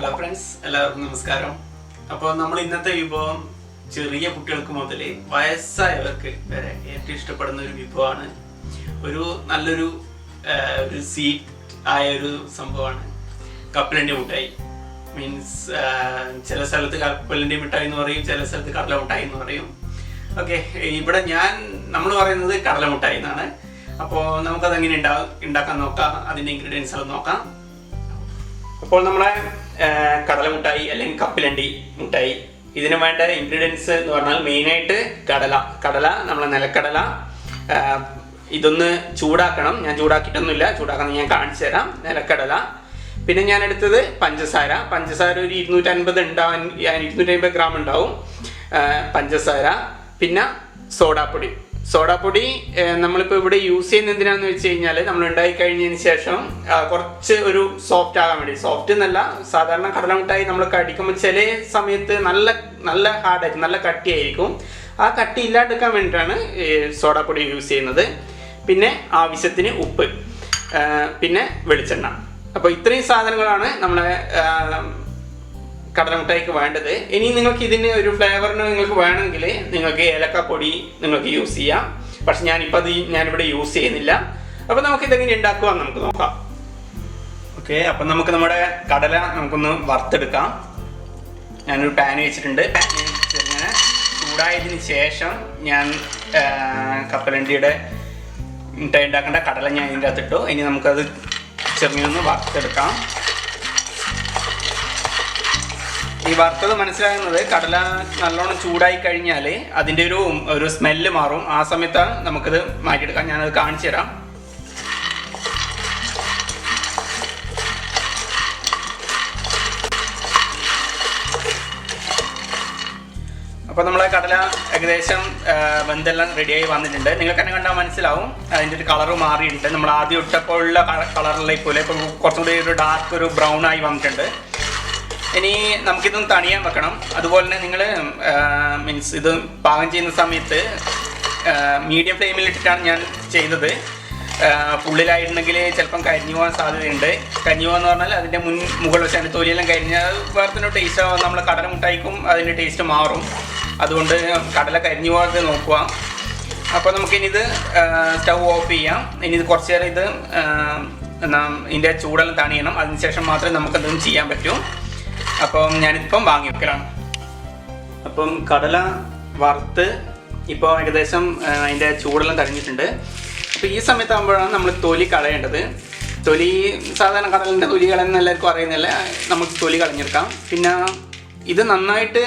Hello friends, എല്ലാവർക്കും നമസ്കാരം. അപ്പോൾ നമ്മൾ ഇന്നത്തെ വിഭവം ചെറിയ കുട്ടികൾക്ക് മുതൽ വയസ്സായവർക്ക് വരെ ഏറ്റവും ഇഷ്ടപ്പെടുന്ന ഒരു വിഭവമാണ്. നല്ലൊരു സ്വീറ്റ് ആയ ഒരു സംഭവമാണ് കപ്പലണ്ടി മിഠായി. മീൻസ് ചില സ്ഥലത്ത് കപ്പലണ്ടി മിഠായി എന്ന് പറയും, ചില സ്ഥലത്ത് കടല മിഠായി എന്ന് പറയും. ഓക്കെ, ഇവിടെ നമ്മൾ പറയുന്നത് കടല മിഠായി എന്നാണ്. അപ്പോൾ നമുക്കതെങ്ങനെ ഉണ്ടാക്കാൻ നോക്കാം. അതിൻ്റെ ഇൻഗ്രീഡിയൻസ് എല്ലാം നോക്കാം. അപ്പോൾ നമ്മളെ കടല മിഠായി അല്ലെങ്കിൽ കപ്പലണ്ടി മിഠായി, ഇതിന് വേണ്ട ഇൻഗ്രീഡിയൻസ് എന്ന് പറഞ്ഞാൽ മെയിനായിട്ട് കടല നമ്മളെ നിലക്കടല. ഇതൊന്ന് ചൂടാക്കണം. ഞാൻ ചൂടാക്കിയിട്ടൊന്നുമില്ല, ചൂടാക്കണം ഞാൻ കാണിച്ചു തരാം. നിലക്കടല, പിന്നെ ഞാൻ എടുത്തത് പഞ്ചസാര ഒരു 250 ഉണ്ടാവും, 250 ഗ്രാം ഉണ്ടാവും പഞ്ചസാര. പിന്നെ സോഡാപ്പൊടി നമ്മളിപ്പോൾ ഇവിടെ യൂസ് ചെയ്യുന്നത് എന്തിനാണെന്ന് വെച്ച് കഴിഞ്ഞാൽ, നമ്മൾ ഉണ്ടാക്കി കഴിഞ്ഞതിന് ശേഷം കുറച്ച് ഒരു സോഫ്റ്റ് ആകാൻ വേണ്ടി. സോഫ്റ്റ് എന്നല്ല, സാധാരണ കടല മിഠായി നമ്മൾ കടിക്കുമ്പോൾ ചില സമയത്ത് നല്ല ഹാർഡായിരിക്കും, നല്ല കട്ടിയായിരിക്കും. ആ കട്ടി ഇല്ലാണ്ടിരിക്കാൻ വേണ്ടിയിട്ടാണ് സോഡാപ്പൊടി യൂസ് ചെയ്യുന്നത്. പിന്നെ ആവശ്യത്തിന് ഉപ്പ്, പിന്നെ വെളിച്ചെണ്ണ. അപ്പോൾ ഇത്രയും സാധനങ്ങളാണ് നമ്മളെ കടല മിഠായിക്ക് വേണ്ടത്. ഇനി നിങ്ങൾക്ക് ഇതിന് ഒരു ഫ്ലേവറിന് നിങ്ങൾക്ക് വേണമെങ്കിൽ നിങ്ങൾക്ക് ഏലക്കപ്പൊടി നിങ്ങൾക്ക് യൂസ് ചെയ്യാം. പക്ഷെ ഞാനിവിടെ യൂസ് ചെയ്യുന്നില്ല. അപ്പോൾ നമുക്ക് ഇതെങ്ങനെ ഉണ്ടാക്കുവാന്ന് നമുക്ക് നോക്കാം. ഓക്കെ, അപ്പം നമുക്ക് നമ്മുടെ കടല നമുക്കൊന്ന് വറുത്തെടുക്കാം. ഞാനൊരു പാൻ വെച്ചിട്ടുണ്ട്. ഇങ്ങനെ ചൂടായതിന് ശേഷം ഞാൻ കപ്പലണ്ടിയുടെ മിഠായി ഉണ്ടാക്കേണ്ട കടല ഞാൻ ഇതിൻ്റെ അകത്തിട്ടു. ഇനി നമുക്കത് ചെറുങ്ങനെ വറുത്തെടുക്കാം. ഈ വറുത്തത് മനസ്സിലാകുന്നത്, കടല നല്ലോണം ചൂടായി കഴിഞ്ഞാൽ അതിൻ്റെ ഒരു സ്മെല്ല് മാറും. ആ സമയത്താണ് നമുക്കത് മാറ്റിയെടുക്കാം. ഞാനത് കാണിച്ചു തരാം. അപ്പോൾ നമ്മളെ കടല ഏകദേശം വെന്തെല്ലാം റെഡിയായി വന്നിട്ടുണ്ട്. നിങ്ങൾക്ക് തന്നെ കണ്ടാൽ മനസ്സിലാവും അതിൻ്റെ ഒരു കളറ് മാറിയിട്ടുണ്ട്. നമ്മൾ ആദ്യം ഇട്ടപ്പോഴുള്ള കളറിലേക്ക് പോലെ ഇപ്പോൾ കുറച്ചും കൂടി ഒരു ഡാർക്ക് ഒരു ബ്രൗൺ ആയി വന്നിട്ടുണ്ട്. ഇനി നമുക്കിതൊന്ന് തണിയാൻ വെക്കണം. അതുപോലെ തന്നെ നിങ്ങൾ മീൻസ് ഇത് പാകം ചെയ്യുന്ന സമയത്ത് മീഡിയം ഫ്ലെയിമിൽ ഇട്ടിട്ടാണ് ഞാൻ ചെയ്തത്. ഫുള്ളിലായിട്ടുണ്ടെങ്കിൽ ചിലപ്പം കരിഞ്ഞു പോകാൻ സാധ്യതയുണ്ട്. കരിഞ്ഞു പോകാന്ന് പറഞ്ഞാൽ അതിൻ്റെ മുകൾ വശം അതിൻ്റെ തൊലിയെല്ലാം കരിഞ്ഞാൽ വേറെ തന്നെ ടേസ്റ്റ് ആവും. നമ്മൾ കടല മിഠായിക്കും അതിൻ്റെ ടേസ്റ്റ് മാറും. അതുകൊണ്ട് കടല കരിഞ്ഞു പോകാതെ നോക്കുക. അപ്പോൾ നമുക്കിനിത് സ്റ്റൗ ഓഫ് ചെയ്യാം. ഇനി ഇത് കുറച്ച് നേരം ഇത് ഇതിൻ്റെ ചൂടെല്ലാം തണിയണം. അതിനുശേഷം മാത്രമേ നമുക്കതൊന്നും ചെയ്യാൻ പറ്റൂ. അപ്പം ഞാനിപ്പം വാങ്ങി വെക്കലാണ്. അപ്പം കടല വറുത്ത് ഇപ്പോൾ ഏകദേശം അതിൻ്റെ ചൂടെല്ലാം തണിഞ്ഞിട്ടുണ്ട്. അപ്പോൾ ഈ സമയത്താകുമ്പോഴാണ് നമ്മൾ തൊലി കളയേണ്ടത്. സാധാരണ കടലിൻ്റെ തൊലി കളയുന്ന എല്ലാവർക്കും അറിയുന്നില്ല, നമുക്ക് തൊലി കളഞ്ഞെടുക്കാം. പിന്നെ ഇത് നന്നായിട്ട്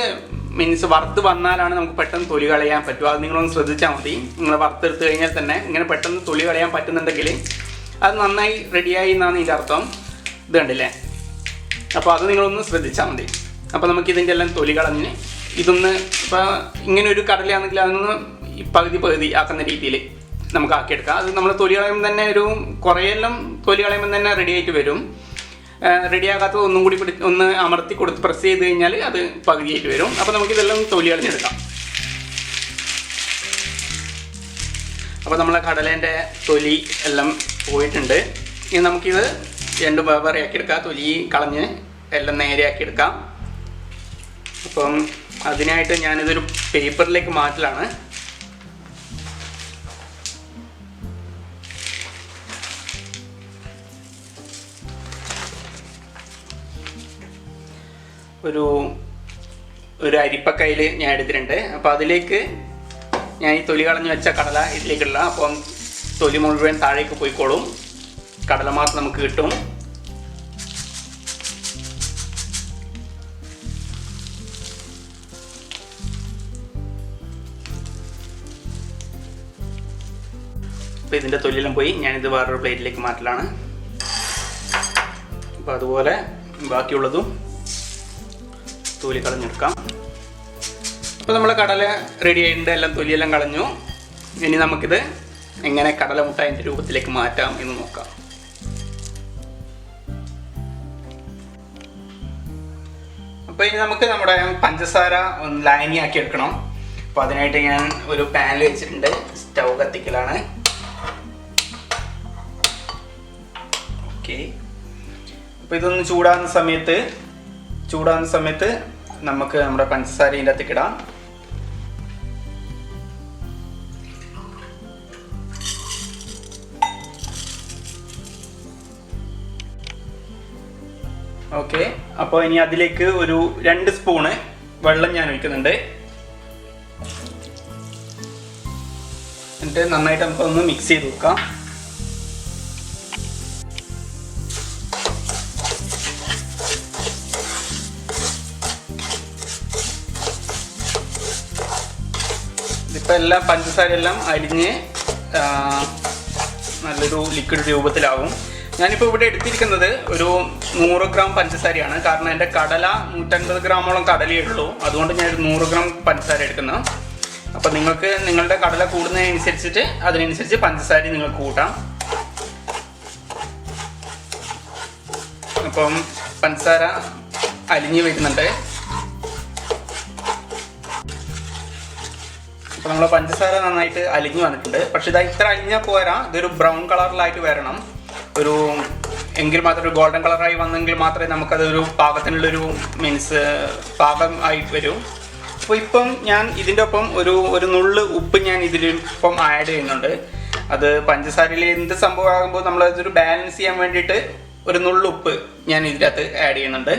മീൻസ് വറുത്ത് വന്നാലാണ് നമുക്ക് പെട്ടെന്ന് തൊലി കളയാൻ പറ്റും. അത് നിങ്ങളൊന്ന് ശ്രദ്ധിച്ചാൽ മതി. നിങ്ങൾ വറുത്തെടുത്ത് കഴിഞ്ഞാൽ തന്നെ ഇങ്ങനെ പെട്ടെന്ന് തൊലി കളയാൻ പറ്റുന്നുണ്ടെങ്കിൽ അത് നന്നായി റെഡിയായി എന്നാണ് ഇതിൻ്റെ അർത്ഥം. ഇത് കണ്ടില്ലേ? അപ്പോൾ അത് നിങ്ങളൊന്ന് ശ്രദ്ധിച്ചാൽ മതി. അപ്പോൾ നമുക്കിതിൻ്റെ എല്ലാം തൊലി കളഞ്ഞ് ഇതൊന്ന് ഇപ്പോൾ ഇങ്ങനെ ഒരു കടലയാണെങ്കിൽ അതൊന്ന് പകുതി ആക്കുന്ന രീതിയിൽ നമുക്ക് ആക്കിയെടുക്കാം. അത് നമ്മൾ തൊലി കളയുമ്പോൾ തന്നെ കുറേയെല്ലാം തൊലി കളയുമ്പോൾ തന്നെ റെഡി ആയിട്ട് വരും. റെഡിയാകാത്തത് ഒന്നും കൂടി ഒന്ന് അമർത്തി കൊടുത്ത് പ്രസ് ചെയ്ത് കഴിഞ്ഞാൽ അത് പകുതിയായിട്ട് വരും. അപ്പോൾ നമുക്കിതെല്ലാം തൊലി കളഞ്ഞെടുക്കാം. അപ്പോൾ നമ്മളെ കടലേൻ്റെ തൊലി എല്ലാം പോയിട്ടുണ്ട്. ഇനി നമുക്കിത് രണ്ടും വേറെയാക്കി എടുക്കാം. തൊലി കളഞ്ഞ് എല്ലാം നേരെയാക്കി എടുക്കാം. അപ്പം അതിനായിട്ട് ഞാനിതൊരു പേപ്പറിലേക്ക് മാറ്റലാണ്. ഒരു അരിപ്പക്കയിൽ ഞാൻ എടുത്തിട്ടുണ്ട്. അപ്പോൾ അതിലേക്ക് ഞാൻ ഈ തൊലി കളഞ്ഞ് വെച്ച കടല ഇതിലേക്കുള്ള. അപ്പം തൊലി മുഴുവൻ താഴേക്ക് പോയിക്കോളും, കടല മാത്രം നമുക്ക് കിട്ടും. അപ്പോൾ ഇതിൻ്റെ തൊലിയെല്ലാം പോയി. ഞാനിത് വേറൊരു പ്ലേറ്റിലേക്ക് മാറ്റലാണ്. അപ്പോൾ അതുപോലെ ബാക്കിയുള്ളതും തൊലി കളഞ്ഞെടുക്കാം. അപ്പോൾ നമ്മൾ കടല റെഡി ആയിട്ടുണ്ട്, എല്ലാം തൊലിയെല്ലാം കളഞ്ഞു. ഇനി നമുക്കിത് എങ്ങനെ കടല മിഠായിൻ്റെ രൂപത്തിലേക്ക് മാറ്റാം എന്ന് നോക്കാം. അപ്പോൾ ഇനി നമുക്ക് നമ്മുടെ പഞ്ചസാര ഒന്ന് ലായനിയാക്കി എടുക്കണം. അപ്പോൾ അതിനായിട്ട് ഞാൻ ഒരു പാനിൽ വെച്ചിട്ടുണ്ട്. സ്റ്റൗ കത്തിക്കലാണ്. ഓക്കെ, അപ്പോൾ ഇതൊന്ന് ചൂടാകുന്ന സമയത്ത് ചൂടാകുന്ന സമയത്ത് നമുക്ക് നമ്മുടെ പഞ്ചസാര ഇതിൻ്റെ അകത്തേക്ക് ഇടാം. ഓക്കെ, അപ്പോൾ ഇനി അതിലേക്ക് ഒരു 2 സ്പൂണ് വെള്ളം ഞാൻ ഒഴിക്കുന്നുണ്ട്. എന്നിട്ട് നന്നായിട്ട് നമുക്കൊന്ന് മിക്സ് ചെയ്ത് വെക്കാം. ഇതിപ്പോൾ എല്ലാം പഞ്ചസാര എല്ലാം അരിഞ്ഞ് നല്ലൊരു ലിക്വിഡ് രൂപത്തിലാവും. ഞാനിപ്പോൾ ഇവിടെ എടുത്തിരിക്കുന്നത് ഒരു 100 ഗ്രാം പഞ്ചസാരയാണ്. കാരണം എൻ്റെ കടല 150 ഗ്രാമോളം കടലയേ ഉള്ളൂ. അതുകൊണ്ട് ഞാൻ 100 ഗ്രാം പഞ്ചസാര എടുക്കുന്നു. അപ്പോൾ നിങ്ങൾക്ക് നിങ്ങളുടെ കടല കൂടുന്നതിനനുസരിച്ചിട്ട് അതിനനുസരിച്ച് പഞ്ചസാര നിങ്ങൾക്ക് കൂട്ടാം. അപ്പം പഞ്ചസാര അലിഞ്ഞ് വരുന്നുണ്ട്. അപ്പോൾ നമ്മൾ പഞ്ചസാര നന്നായിട്ട് അലിഞ്ഞ് വന്നിട്ടുണ്ട്. പക്ഷേ ഇതാ ഇത്ര അലിഞ്ഞാൽ പോരാ, ഇതൊരു ബ്രൗൺ കളറിലായിട്ട് വരണം. ഒരു എങ്കിൽ മാത്രം ഒരു ഗോൾഡൻ കളറായി വന്നെങ്കിൽ മാത്രമേ നമുക്കതൊരു പാകത്തിനുള്ളൊരു പാകം ആയിട്ട് വരും. അപ്പോൾ ഇപ്പം ഞാൻ ഇതിൻ്റെ ഒപ്പം ഒരു നുള്ള് ഉപ്പ് ഞാൻ ഇതിലിപ്പം ആഡ് ചെയ്യുന്നുണ്ട്. അത് പഞ്ചസാരയിൽ എന്ത് സംഭവമാകുമ്പോൾ നമ്മളതൊരു ബാലൻസ് ചെയ്യാൻ വേണ്ടിയിട്ട് ഒരു നുള്ള് ഉപ്പ് ഞാൻ ഇതിനകത്ത് ആഡ് ചെയ്യുന്നുണ്ട്.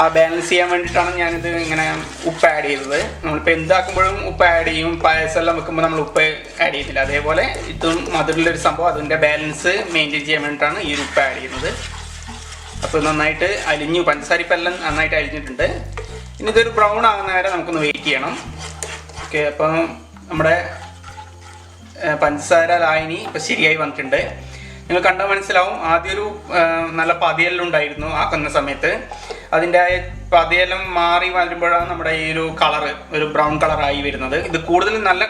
ആ ബാലൻസ് ചെയ്യാൻ വേണ്ടിയിട്ടാണ് ഞാനിത് ഇങ്ങനെ ഉപ്പ് ആഡ് ചെയ്തത്. നമ്മളിപ്പോൾ എന്താക്കുമ്പോഴും ഉപ്പ് ആഡ് ചെയ്യും. പായസമെല്ലാം വെക്കുമ്പോൾ നമ്മൾ ഉപ്പ് ആഡ് ചെയ്തില്ല. അതേപോലെ ഇതും മധുരമുള്ളൊരു സംഭവം, അതിൻ്റെ ബാലൻസ് മെയിൻറ്റെയിൻ ചെയ്യാൻ വേണ്ടിയിട്ടാണ് ഈ ഉപ്പ് ആഡ് ചെയ്യുന്നത്. അപ്പോൾ നന്നായിട്ട് അലിഞ്ഞു, പഞ്ചസാര ഇപ്പം എല്ലാം നന്നായിട്ട് അലിഞ്ഞിട്ടുണ്ട്. ഇനി ഇതൊരു ബ്രൗൺ ആകുന്ന വരെ നമുക്കൊന്ന് വെയിറ്റ് ചെയ്യണം. ഓക്കെ, അപ്പം നമ്മുടെ പഞ്ചസാര ലായനി ഇപ്പം ശരിയായി വന്നിട്ടുണ്ട്. നിങ്ങൾ കണ്ടാൽ മനസ്സിലാവും, ആദ്യം ഒരു നല്ല പതിയെല്ലാം ഉണ്ടായിരുന്നു ആക്കുന്ന സമയത്ത്. അതിൻ്റെ പതിയെല്ലാം മാറി വരുമ്പോഴാണ് നമ്മുടെ ഈ ഒരു കളറ് ഒരു ബ്രൗൺ കളറായി വരുന്നത്. ഇത് കൂടുതൽ നല്ല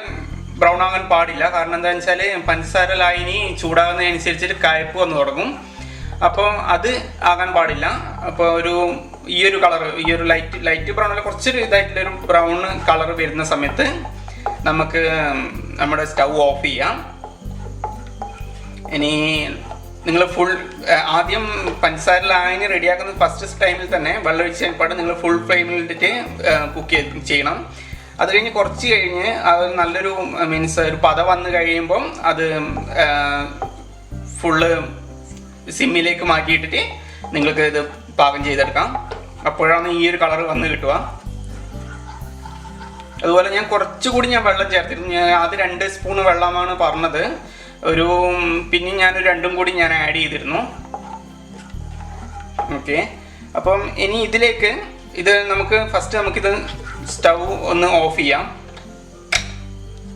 ബ്രൗൺ ആകാൻ പാടില്ല. കാരണം എന്താണെന്ന് വെച്ചാൽ പഞ്ചസാര ലായനി ചൂടാകുന്നതനുസരിച്ചിട്ട് കയ്പ്പ് വന്ന് തുടങ്ങും. അപ്പോൾ അത് ആകാൻ പാടില്ല. അപ്പോൾ ഈ ഒരു കളറ്, ഈ ഒരു ലൈറ്റ് ബ്രൗൺ അല്ല, കുറച്ചൊരു ഇതായിട്ടുള്ളൊരു ബ്രൗൺ കളർ വരുന്ന സമയത്ത് നമുക്ക് നമ്മുടെ സ്റ്റൗ ഓഫ് ചെയ്യാം. ഇനി നിങ്ങൾ ആദ്യം പഞ്ചസാര ലായനി റെഡിയാക്കുന്ന ഫസ്റ്റ് ടൈമിൽ തന്നെ വെള്ളം ഒഴിച്ച് പാട് നിങ്ങൾ ഫുൾ ഫ്ലെയിമിൽ ഇട്ടിട്ട് കുക്ക് ചെയ്യണം. അത് കഴിഞ്ഞ് കുറച്ച് കഴിഞ്ഞ് അത് നല്ലൊരു ഒരു പത വന്ന് കഴിയുമ്പം അത് ഫുള്ള് സിമ്മിലേക്ക് മാറ്റിയിട്ടിട്ട് നിങ്ങൾക്ക് ഇത് പാകം ചെയ്തെടുക്കാം. അപ്പോഴാണ് ഈ ഒരു കളർ വന്ന് കിട്ടുക. അതുപോലെ ഞാൻ കുറച്ചുകൂടി വെള്ളം ചേർത്തിരുന്നു. ഞാൻ ആദ്യം 2 സ്പൂൺ വെള്ളമാണ് പറഞ്ഞത്. പിന്നെ ഞാനൊരു 2 കൂടി ഞാൻ ആഡ് ചെയ്തിരുന്നു. ഓക്കെ, അപ്പം ഇനി ഇതിലേക്ക് നമുക്കിത് സ്റ്റൗ ഒന്ന് ഓഫ് ചെയ്യാം.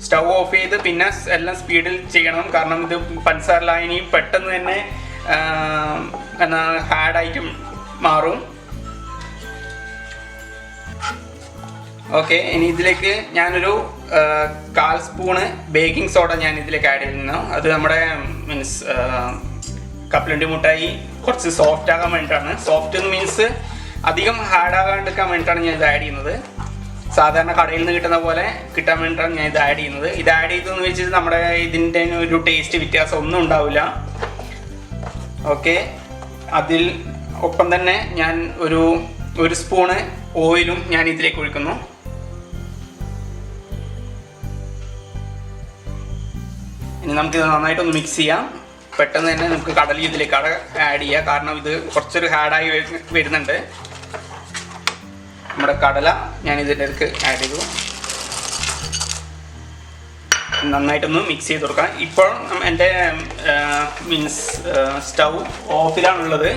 സ്റ്റൗ ഓഫ് ചെയ്ത് പിന്നെ എല്ലാം സ്പീഡിൽ ചെയ്യണം. കാരണം ഇത് പഞ്ചസാര ലായനി പെട്ടെന്ന് തന്നെ ഹാർഡായിട്ട് മാറും. ഓക്കെ, ഇനി ഇതിലേക്ക് ഞാനൊരു 1/4 സ്പൂണ് ബേക്കിംഗ് സോഡ ഞാൻ ഇതിലേക്ക് ആഡ് ചെയ്യുന്നു. അത് നമ്മുടെ കപ്പലണ്ടി മുട്ടായി കുറച്ച് സോഫ്റ്റ് ആകാൻ വേണ്ടിയിട്ടാണ്. സോഫ്റ്റ് മീൻസ് അധികം ഹാർഡ് ആകാണ്ടിരിക്കാൻ വേണ്ടിയിട്ടാണ് ഞാൻ ഇത് ആഡ് ചെയ്യുന്നത്. സാധാരണ കടയിൽ നിന്ന് കിട്ടുന്ന പോലെ കിട്ടാൻ വേണ്ടിയിട്ടാണ് ഞാൻ ഇത് ആഡ് ചെയ്യുന്നത്. ഇത് ആഡ് ചെയ്തതെന്ന് വെച്ചിട്ട് നമ്മുടെ ഇതിൻ്റെ ഒരു ടേസ്റ്റ് വ്യത്യാസം ഒന്നും ഉണ്ടാവില്ല. ഓക്കെ, അതിൽ ഒപ്പം തന്നെ ഞാൻ ഒരു സ്പൂണ് ഓയിലും ഞാൻ ഇതിലേക്ക് ഒഴിക്കുന്നു. ഇനി നമുക്കിത് നന്നായിട്ടൊന്ന് മിക്സ് ചെയ്യാം. പെട്ടെന്ന് തന്നെ നമുക്ക് കടല ഇതിലേക്ക് ആഡ് ചെയ്യാം. കാരണം ഇത് കുറച്ചൊരു ഹാർഡായി വരുന്നുണ്ട്. നമ്മുടെ കടല ഞാൻ ഇതിലേക്ക് ആഡ് ചെയ്തു. നന്നായിട്ടൊന്ന് മിക്സ് ചെയ്ത് കൊടുക്കാം. ഇപ്പോൾ എൻ്റെ സ്റ്റൗ ഓഫിലാണുള്ളത്.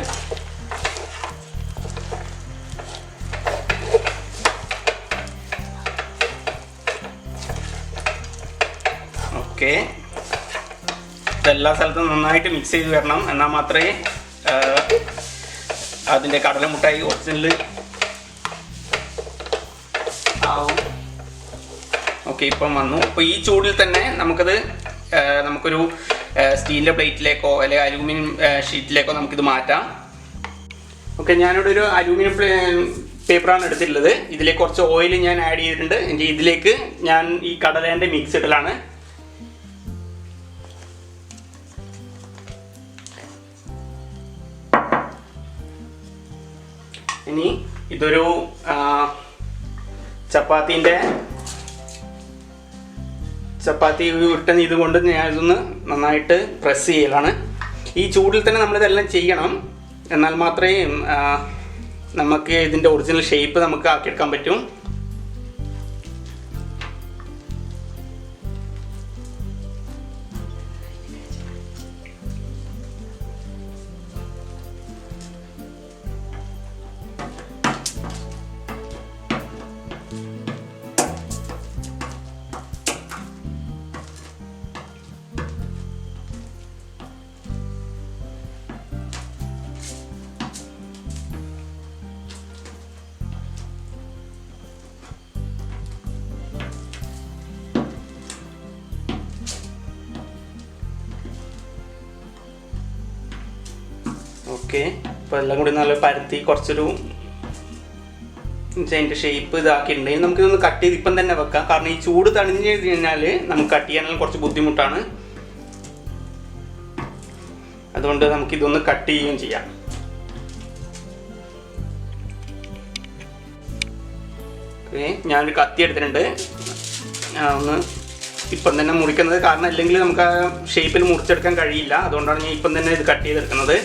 ഓക്കെ, ഇതെല്ലാ സ്ഥലത്തും നന്നായിട്ട് മിക്സ് ചെയ്ത് വരണം. എന്നാൽ മാത്രമേ അതിൻ്റെ കടല മുട്ടായി ഒറിജിനൽ ആവും. ഓക്കെ, ഇപ്പം വന്നു. അപ്പോൾ ഈ ചൂടിൽ തന്നെ നമുക്കൊരു സ്റ്റീലിൻ്റെ പ്ലേറ്റിലേക്കോ അല്ലെങ്കിൽ അലൂമിനിയം ഷീറ്റിലേക്കോ നമുക്കിത് മാറ്റാം. ഓക്കെ, ഞാനിവിടെ ഒരു അലൂമിനിയം പേപ്പറാണ് എടുത്തിട്ടുള്ളത്. ഇതിലേക്ക് കുറച്ച് ഓയിൽ ഞാൻ ആഡ് ചെയ്തിട്ടുണ്ട്. ഇതിലേക്ക് ഞാൻ ഈ കടലേൻ്റെ മിക്സ് ഇടലാണ്. ഇനി ഇതൊരു ചപ്പാത്തി ഉരുട്ടുന്ന ഇതുകൊണ്ട് ഞാൻ ഇതൊന്ന് നന്നായിട്ട് പ്രസ് ചെയ്യലാണ്. ഈ ചൂടിൽ തന്നെ നമ്മളിതെല്ലാം ചെയ്യണം. എന്നാൽ മാത്രമേ നമുക്ക് ഇതിൻ്റെ ഒറിജിനൽ ഷേപ്പ് നമുക്ക് ആക്കിയെടുക്കാൻ പറ്റും. ഓക്കെ, അപ്പോൾ എല്ലാം കൂടി നല്ല പരത്തി കുറച്ചൊരു അതിൻ്റെ ഷേപ്പ് ഇതാക്കിയിട്ടുണ്ടെങ്കിൽ നമുക്കിതൊന്ന് കട്ട് ചെയ്ത് ഇപ്പം തന്നെ വെക്കാം. കാരണം ഈ ചൂട് തണിഞ്ഞ് കഴിഞ്ഞാൽ നമുക്ക് കട്ട് ചെയ്യാനുള്ള കുറച്ച് ബുദ്ധിമുട്ടാണ്. അതുകൊണ്ട് നമുക്കിതൊന്ന് കട്ട് ചെയ്യുകയും ചെയ്യാം. ഓക്കെ, ഞാനൊരു കത്തി എടുത്തിട്ടുണ്ട്. ഒന്ന് ഇപ്പം തന്നെ മുറിക്കുന്നത്, കാരണം അല്ലെങ്കിൽ നമുക്ക് ആ ഷേപ്പിൽ മുറിച്ചെടുക്കാൻ കഴിയില്ല. അതുകൊണ്ടാണ് ഞാൻ ഇപ്പം തന്നെ ഇത് കട്ട് ചെയ്തെടുക്കുന്നത്.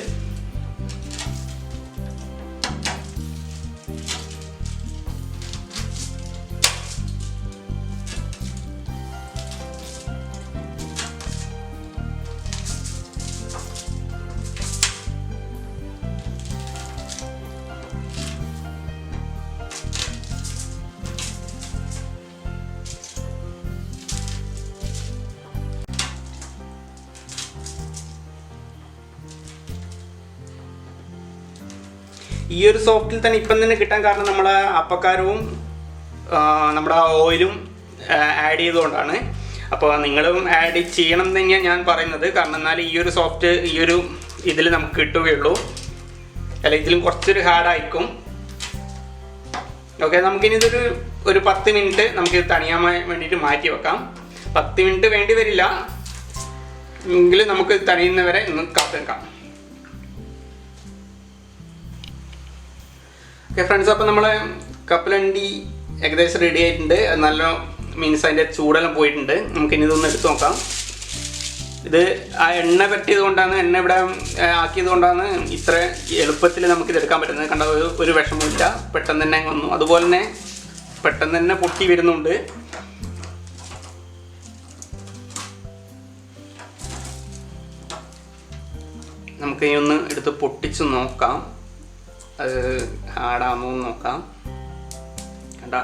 ഈ ഒരു സോഫ്റ്റിൽ തന്നെ ഇപ്പം തന്നെ കിട്ടാൻ കാരണം നമ്മുടെ അപ്പക്കാരവും നമ്മുടെ ഓയിലും ആഡ് ചെയ്തുകൊണ്ടാണ്. അപ്പോൾ നിങ്ങളും ആഡ് ചെയ്യണം എന്ന് തന്നെയാണ് ഞാൻ പറയുന്നത്. കാരണം എന്നാൽ ഈ ഒരു സോഫ്റ്റ് ഈ ഒരു ഇതിൽ നമുക്ക് കിട്ടുകയുള്ളൂ. അല്ല, ഇതിലും കുറച്ചൊരു ഹാർഡായിരിക്കും. ഓക്കെ, നമുക്കിനി ഒരു 10 മിനിറ്റ് നമുക്ക് തണിയാൻ വേണ്ടിയിട്ട് മാറ്റി വെക്കാം. 10 മിനിറ്റ് വേണ്ടി വരില്ല എങ്കിലും നമുക്ക് തണിയുന്നവരെ ഒന്ന് കാത്തു വെക്കാം. ഓക്കെ ഫ്രണ്ട്സ്, അപ്പോൾ നമ്മൾ കപ്പലണ്ടി ഏകദേശം റെഡി ആയിട്ടുണ്ട്. നല്ല മീൻസ് അതിൻ്റെ ചൂടെല്ലാം പോയിട്ടുണ്ട്. നമുക്കിനി ഇതൊന്ന് എടുത്ത് നോക്കാം. ഇത് ആ എണ്ണ പറ്റിയത് കൊണ്ടാണ്, എണ്ണ ഇവിടെ ആക്കിയത് കൊണ്ടാണ് ഇത്ര എളുപ്പത്തിൽ നമുക്കിത് എടുക്കാൻ പറ്റുന്നത്. കണ്ട, ഒരു വിഷമമില്ല, പെട്ടെന്ന് തന്നെ വന്നു. അതുപോലെ തന്നെ പെട്ടെന്ന് തന്നെ പൊട്ടി വരുന്നുണ്ട്. നമുക്കിനി ഒന്ന് എടുത്ത് പൊട്ടിച്ച് നോക്കാം, അത് ഹാർഡാമോ നോക്കാം. കണ്ട,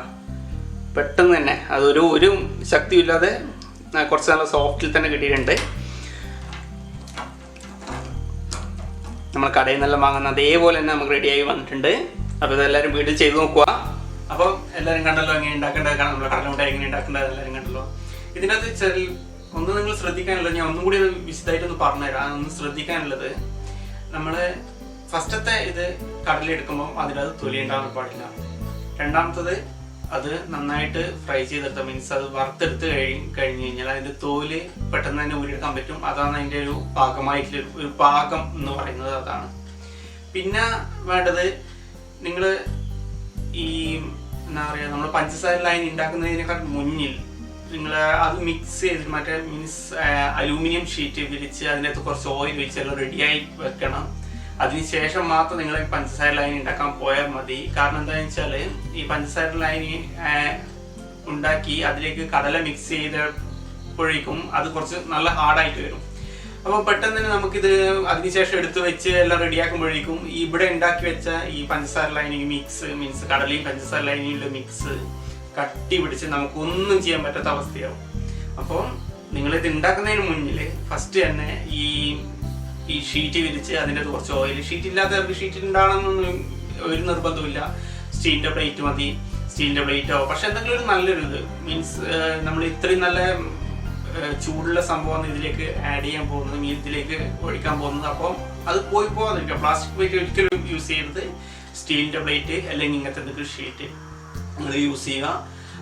പെട്ടെന്ന് തന്നെ ഒരു ശക്തിയില്ലാതെ കുറച്ച് നല്ല സോഫ്റ്റിൽ തന്നെ കിട്ടിയിട്ടുണ്ട്. നമ്മൾ കടയിൽ നിന്നെല്ലാം വാങ്ങുന്ന അതേപോലെ തന്നെ നമുക്ക് റെഡിയായി വന്നിട്ടുണ്ട്. അപ്പോൾ ഇതെല്ലാവരും വീട്ടിൽ ചെയ്ത് നോക്കുക. അപ്പോൾ എല്ലാവരും കണ്ടല്ലോ എങ്ങനെ ഉണ്ടാക്കേണ്ടത്, നമ്മുടെ കടലമുട്ടായി എങ്ങനെ ഉണ്ടാക്കേണ്ടത് എല്ലാവരും കണ്ടല്ലോ. ഇതിനകത്ത് ഒന്ന് നിങ്ങൾ ശ്രദ്ധിക്കാനുള്ളത്, ഞാൻ ഒന്നും കൂടി വിശദമായിട്ടൊന്ന് പറഞ്ഞുതരാം. ഒന്ന് ശ്രദ്ധിക്കാനുള്ളത്, നമ്മൾ ഫസ്റ്റത്തെ ഇത് കടലെടുക്കുമ്പോൾ അതിനകത്ത് തൊലി ഉണ്ടാകാൻ പാടില്ല. രണ്ടാമത്തത്, അത് നന്നായിട്ട് ഫ്രൈ ചെയ്തെടുത്ത മീൻസ് അത് വറുത്തെടുത്ത് കഴിഞ്ഞ് കഴിഞ്ഞാൽ അതിൻ്റെ തോല് പെട്ടെന്ന് തന്നെ ഊരിയെടുക്കാൻ പറ്റും. അതാണ് അതിൻ്റെ ഒരു പാകമായിട്ടുള്ള ഒരു പാകം എന്ന് പറയുന്നത്, അതാണ്. പിന്നെ വേണ്ടത്, നിങ്ങൾ ഈ എന്താ പറയുക, നമ്മൾ പഞ്ചസാര ലൈൻ ഉണ്ടാക്കുന്നതിനേക്കാൾ മുന്നിൽ നിങ്ങൾ അത് മിക്സ് ചെയ്ത് മീൻസ് അലൂമിനിയം ഷീറ്റ് വിരിച്ച് അതിനകത്ത് കുറച്ച് ഓയിൽ വെച്ച് എല്ലാം റെഡിയായി വെക്കണം. അതിനുശേഷം മാത്രം നിങ്ങൾ ഈ പഞ്ചസാര ലൈൻ ഉണ്ടാക്കാൻ പോയാൽ മതി. കാരണം എന്താണെന്ന് വെച്ചാൽ ഈ പഞ്ചസാര ലൈൻ ഉണ്ടാക്കി അതിലേക്ക് കടല മിക്സ് ചെയ്തപ്പോഴേക്കും അത് കുറച്ച് നല്ല ഹാർഡായിട്ട് വരും. അപ്പോൾ പെട്ടെന്ന് തന്നെ നമുക്കിത് അതിനുശേഷം എടുത്ത് വെച്ച് എല്ലാം റെഡിയാക്കുമ്പോഴേക്കും ഇവിടെ ഉണ്ടാക്കി വെച്ച ഈ പഞ്ചസാര ലൈനിങ് മിക്സ് മീൻസ് കടലയും പഞ്ചസാര ലൈനിങ്ങിൻ്റെ മിക്സ് കട്ടി പിടിച്ച് നമുക്കൊന്നും ചെയ്യാൻ പറ്റാത്ത അവസ്ഥയാവും. അപ്പോൾ നിങ്ങളിത് ഉണ്ടാക്കുന്നതിന് മുന്നിൽ ഫസ്റ്റ് തന്നെ ഈ ഷീറ്റ് വിരിച്ച് അതിൻ്റെ കുറച്ച് ഓയിൽ, ഷീറ്റ് ഇല്ലാത്തവർക്ക് ഷീറ്റ് ഉണ്ടാകണമെന്നൊന്നും ഒരു നിർബന്ധമില്ല. സ്റ്റീലിൻ്റെ പ്ലേറ്റ് മതി, സ്റ്റീലിൻ്റെ പ്ലേറ്റോ. പക്ഷെ എന്തെങ്കിലും ഒരു നല്ലൊരു ഇത് മീൻസ് നമ്മൾ ഇത്രയും നല്ല ചൂടുള്ള സംഭവമാണ് ഇതിലേക്ക് ആഡ് ചെയ്യാൻ പോകുന്നത്, ഇതിലേക്ക് ഒഴിക്കാൻ പോകുന്നത്. അപ്പോൾ അത് പോകാതിരിക്കുക. പ്ലാസ്റ്റിക് പ്ലേറ്റ് ഒരിക്കലും യൂസ് ചെയ്യരുത്. സ്റ്റീലിൻ്റെ പ്ലേറ്റ് അല്ലെങ്കിൽ ഇങ്ങനത്തെ എന്തെങ്കിലും ഷീറ്റ് നിങ്ങൾ യൂസ് ചെയ്യുക.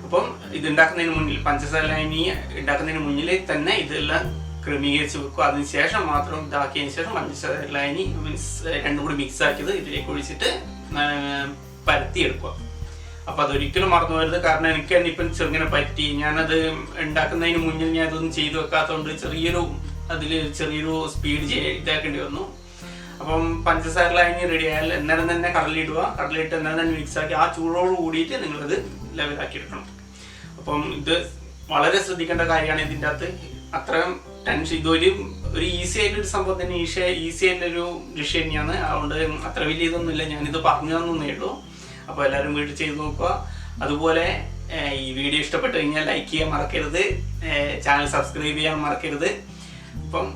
അപ്പം ഇത് ഉണ്ടാക്കുന്നതിന് മുന്നിൽ, പഞ്ചസാര ലൈനി ഉണ്ടാക്കുന്നതിന് മുന്നിൽ തന്നെ ഇതെല്ലാം ക്രമീകരിച്ച് വെക്കുക. അതിനുശേഷം മാത്രം ഇതാക്കിയതിന് ശേഷം പഞ്ചസാര ലൈനി മീൻസ് രണ്ടും കൂടി മിക്സ് ആക്കിയത് ഇതിലേക്ക് ഒഴിച്ചിട്ട് പരത്തിയെടുക്കുക. അപ്പോൾ അതൊരിക്കലും മറന്നു പോകരുത്. കാരണം എനിക്ക് തന്നെ ഇപ്പം ചെറുങ്ങനെ പറ്റി. ഞാനത് ഉണ്ടാക്കുന്നതിന് മുന്നിൽ ഞാൻ അതൊന്നും ചെയ്തു വെക്കാത്തതുകൊണ്ട് ചെറിയൊരു സ്പീഡ് ഇതാക്കേണ്ടി വന്നു. അപ്പം പഞ്ചസാര ലൈനി റെഡി ആയാൽ അന്നേരം തന്നെ കടലിടുക. കടലിട്ട് അന്നേരം തന്നെ മിക്സാക്കി ആ ചൂടോട് കൂടിയിട്ട് നിങ്ങളത് ലെവലാക്കി എടുക്കണം. അപ്പം ഇത് വളരെ ശ്രദ്ധിക്കേണ്ട കാര്യമാണ്. ഇതിൻ്റെ അകത്ത് അത്രയും ടെൻഷൻ, ഇതൊരു ഈസി ആയിട്ടൊരു സംഭവം തന്നെ, ഈസി ആയിട്ടൊരു ഡിഷ് തന്നെയാണ്. അതുകൊണ്ട് അത്ര വലിയ ഇതൊന്നുമില്ല, ഞാനിത് പറഞ്ഞു തന്നേ ഉള്ളൂ. അപ്പോൾ എല്ലാവരും വീട്ടിൽ ചെയ്ത് നോക്കുക. അതുപോലെ ഈ വീഡിയോ ഇഷ്ടപ്പെട്ട് കഴിഞ്ഞാൽ ലൈക്ക് ചെയ്യാൻ മറക്കരുത്, ചാനൽ സബ്സ്ക്രൈബ് ചെയ്യാൻ മറക്കരുത്. അപ്പം